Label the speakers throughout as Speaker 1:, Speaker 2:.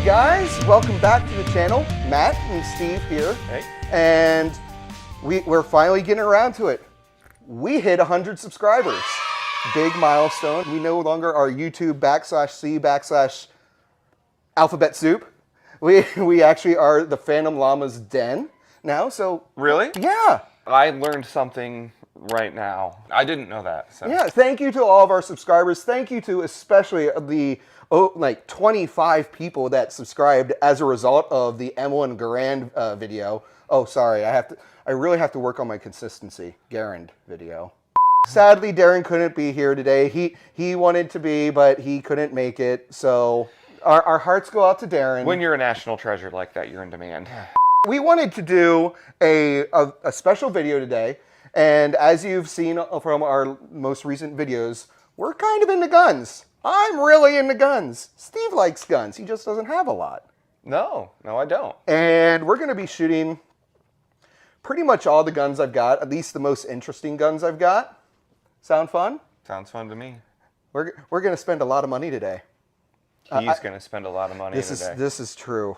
Speaker 1: guys, welcome back to the channel. Matt and Steve here.
Speaker 2: Hey. And
Speaker 1: we're finally getting around to it. We hit 100 subscribers. Big milestone. We no longer are YouTube /C/ alphabet soup. We actually are the Phantom Llama's Den now, so.
Speaker 2: Really?
Speaker 1: Yeah.
Speaker 2: I learned something right now. I didn't know that. So.
Speaker 1: Yeah, thank you to all of our subscribers. Thank you to especially the 25 people that subscribed as a result of the M1 Garand video. Oh, sorry, I really have to work on my consistency. Garand video. Sadly, Darren couldn't be here today. He wanted to be, but he couldn't make it. So our hearts go out to Darren.
Speaker 2: When you're a national treasure like that, you're in demand.
Speaker 1: We wanted to do a special video today. And as you've seen from our most recent videos, we're kind of into guns. I'm really into guns. Steve likes guns. He just doesn't have a lot.
Speaker 2: No, I don't.
Speaker 1: And we're going to be shooting pretty much all the guns I've got, at least the most interesting guns I've got. Sound fun?
Speaker 2: Sounds fun to me.
Speaker 1: We're going to spend a lot of money today.
Speaker 2: He's going to spend a lot of money today.
Speaker 1: This is true.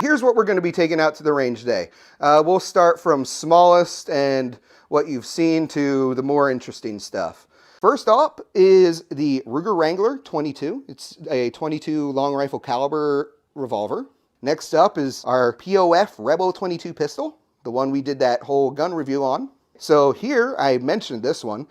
Speaker 1: Here's what we're going to be taking out to the range today. We'll start from smallest and what you've seen to the more interesting stuff. First up is the Ruger Wrangler 22. It's a 22 long rifle caliber revolver. Next up is our POF Rebel 22 pistol, the one we did that whole gun review on. So here, I mentioned this one.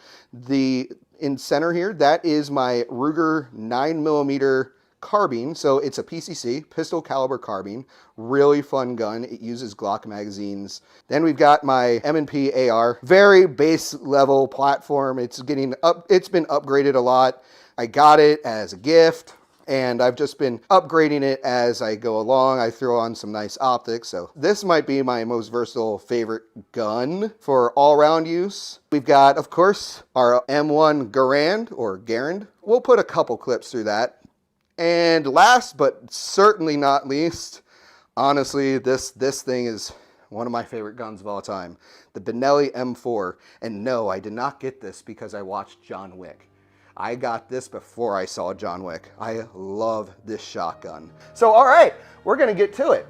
Speaker 1: In center here, that is my Ruger 9mm carbine. So it's a PCC, pistol caliber carbine. Really fun gun. It uses Glock magazines. Then we've got my M&P AR. Very base level platform. It's been upgraded a lot. I got it as a gift, and I've just been upgrading it as I go along. I throw on some nice optics. So this might be my most versatile favorite gun for all-around use. We've got, of course, our M1 Garand, or Garand. We'll put a couple clips through that. And last but certainly not least, honestly, this thing is one of my favorite guns of all time. The Benelli M4. And no, I did not get this because I watched John Wick. I got this before I saw John Wick. I love this shotgun. So all right, we're gonna get to it.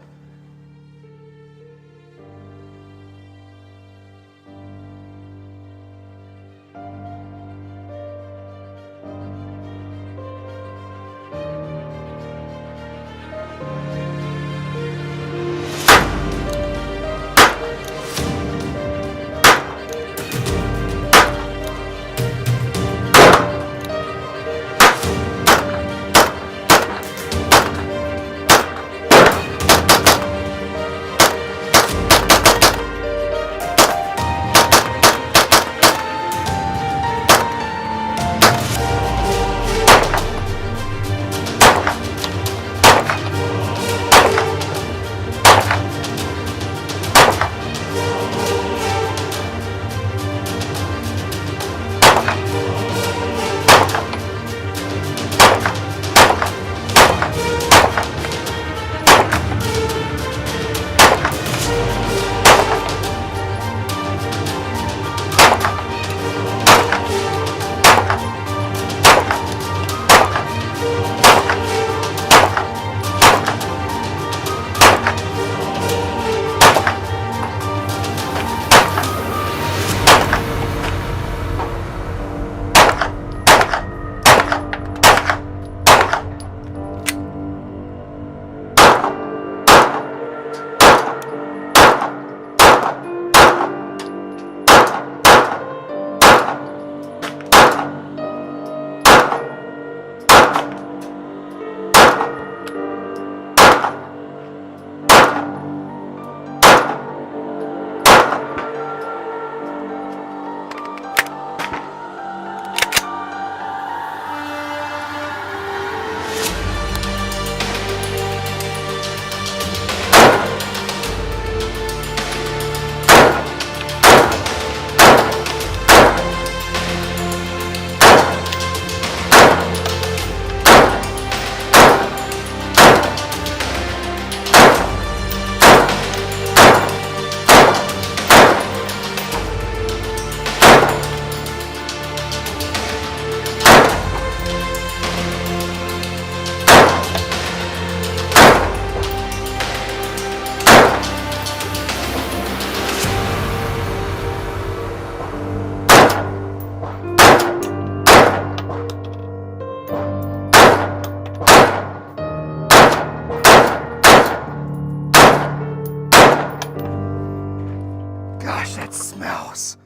Speaker 1: gosh, that smells.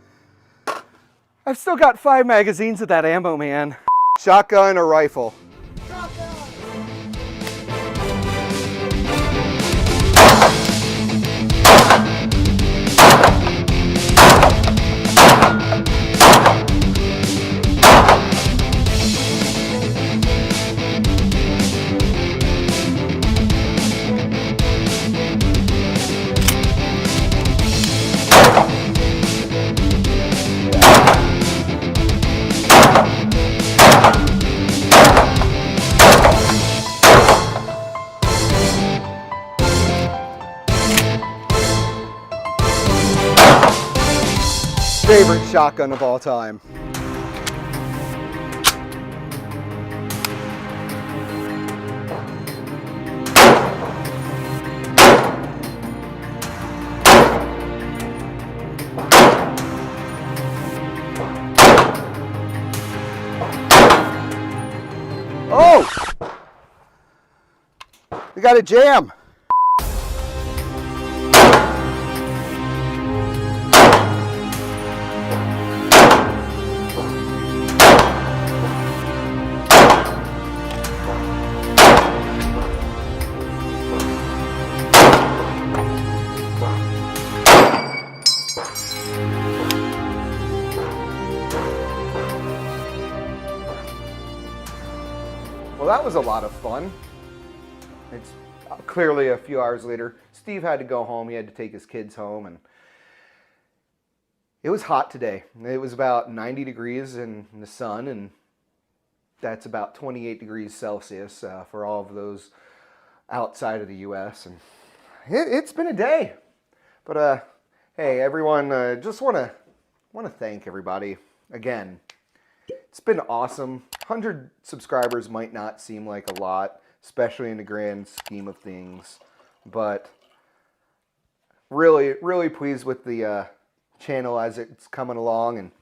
Speaker 1: I've still got 5 magazines of that ammo, man. Shotgun or rifle? Favorite shotgun of all time. Oh! We got a jam. Well, that was a lot of fun. It's clearly a few hours later. Steve had to go home. He had to take his kids home, and it was hot today. It was about 90 degrees in the sun, and that's about 28 degrees Celsius for all of those outside of the U.S. And it's been a day. But hey, everyone, just want to thank everybody again. It's been awesome. 100 subscribers might not seem like a lot, especially in the grand scheme of things, but really, really pleased with the channel as it's coming along, and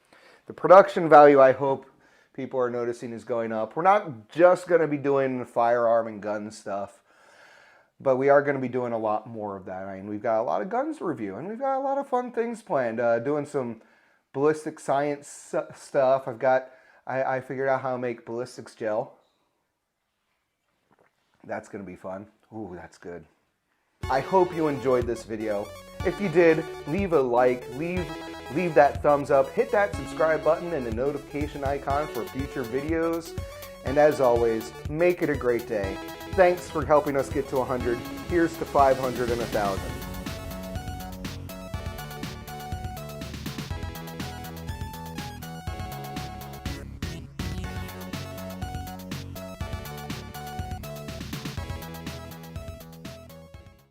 Speaker 1: the production value, I hope people are noticing, is going up. We're not just going to be doing the firearm and gun stuff, but we are going to be doing a lot more of that. I mean, we've got a lot of guns to review, and we've got a lot of fun things planned. Doing some ballistic science stuff. I figured out how to make ballistics gel. That's going to be fun. Ooh, that's good. I hope you enjoyed this video. If you did, leave a like, leave that thumbs up, hit that subscribe button and the notification icon for future videos. And as always, make it a great day. Thanks for helping us get to 100. Here's to 500 and 1,000.